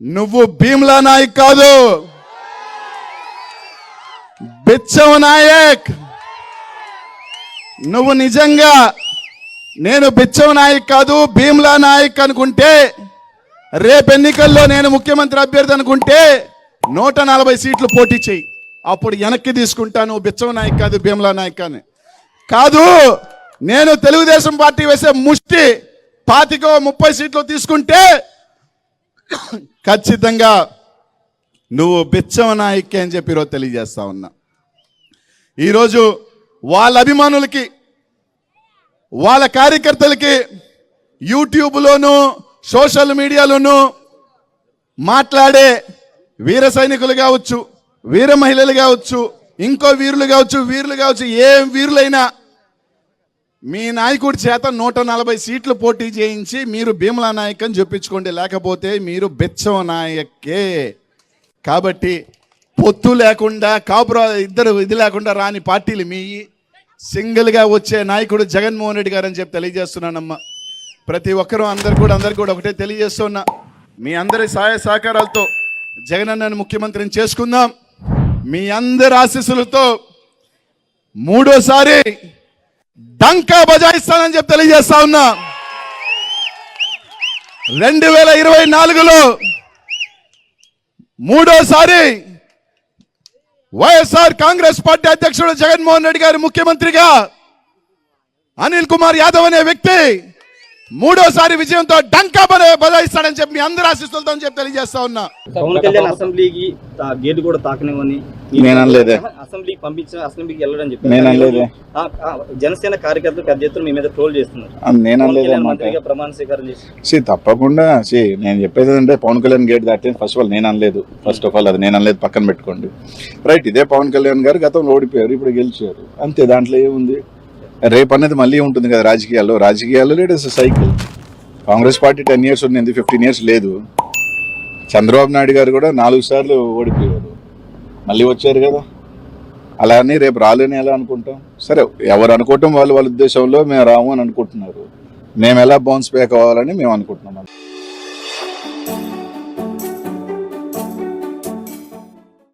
నువ్వు భీమ్లా నాయక్ కాదు, బిచ్చవ నాయక్. నువ్వు నిజంగా నేను బిచ్చవ నాయక్ కాదు భీమ్లా నాయక్ అనుకుంటే, రేపు ఎన్నికల్లో నేను ముఖ్యమంత్రి అభ్యర్థి అనుకుంటే 140 సీట్లు పోటీ చేయి. అప్పుడు వెనక్కి తీసుకుంటాను. బిచ్చవ నాయక్ కాదు భీమ్లా నాయక్ అని కాదు. నేను తెలుగుదేశం పార్టీ వేసే ముష్టి 25-30 సీట్లు తీసుకుంటే ఖచ్చితంగా నువ్వు బిచ్చవ నాయక్ అని చెప్పి ఈరోజు తెలియజేస్తా ఉన్నా. ఈరోజు వాళ్ళ అభిమానులకి, వాళ్ళ కార్యకర్తలకి యూట్యూబ్లోను సోషల్ మీడియాలోను మాట్లాడే వీర సైనికులు కావచ్చు, వీర మహిళలు కావచ్చు, ఇంకో వీరులు కావచ్చు, ఏం వీరులైనా మీ నాయకుడి చేత 140 సీట్లు పోటీ చేయించి మీరు భీమ్లా నాయక్ అని చెప్పించుకోండి, లేకపోతే మీరు బిచ్చవ నాయకే. కాబట్టి పొత్తు లేకుండా ఇద్దరు ఇది లేకుండా రాని పార్టీలు మీ సింగిల్గా వచ్చే నాయకుడు జగన్మోహన్ రెడ్డి గారు అని చెప్పి తెలియజేస్తున్నానమ్మా. ప్రతి ఒక్కరూ అందరికి కూడా ఒకటే తెలియజేస్తున్నా, మీ అందరి సహాయ సహకారాలతో జగన్ అన్నని ముఖ్యమంత్రిని చేసుకుందాం. మీ అందరి ఆశీస్సులతో మూడోసారి డంకా బజాయిస్తానని చెప్పి తెలియజేస్తా ఉన్నా. 2024లో మూడోసారి వైఎస్ఆర్ కాంగ్రెస్ పార్టీ అధ్యక్షుడు జగన్మోహన్ రెడ్డి గారి ముఖ్యమంత్రిగా అనిల్ కుమార్ యాదవ్ అనే వ్యక్తి మూడోసారి విజయంతో డంకా బజాయిస్తాడని చెప్పి మీ అందరి ఆశీస్సులతో చెప్పి తెలియజేస్తా ఉన్నా. పవన్ కళ్యాణ్ అసెంబ్లీకి గేటు కూడా తాకనివ్వని అసెంబ్లీకి పంపించిన అసెంబ్లీకి వెళ్ళడం చెప్పి జనసేన కార్యకర్తలు పెద్ద ఎత్తున మీ మీద ట్రోల్ చేస్తున్నారు. మంత్రిగా ప్రమాణ స్వీకారం చేసి తప్పకుండా నేను చెప్పేది అంటే పవన్ కళ్యాణ్ గేట్ దాటి ఫస్ట్ ఆఫ్ ఆల్ నేను అనలేదు. ఫస్ట్ ఆఫ్ ఆల్ అది నేను అనలేదు, పక్కన పెట్టుకోండి. రైట్, ఇదే పవన్ కళ్యాణ్ గారు గతంలో ఓడిపోయారు, ఇప్పుడు గెలిచారు, అంతే. దాంట్లో ఏముంది? రేపు అనేది మళ్ళీ ఉంటుంది కదా రాజకీయాల్లో late is cycle. Congress party 10 years ఉంది, 15 years లేదు. చంద్రబాబు నాయుడు గారు కూడా 4 సార్లు ఓడిపోయారు, మళ్ళీ వచ్చారు కదా. అలా అని రేపు రాలేని ఎలా అనుకుంటాం? సరే, ఎవరు అనుకోవటం వాళ్ళ ఉద్దేశంలో మేము రాము అని అనుకుంటున్నారు. మేము ఎలా బౌన్స్ బ్యాక్ అవ్వాలని మేము అనుకుంటున్నాం.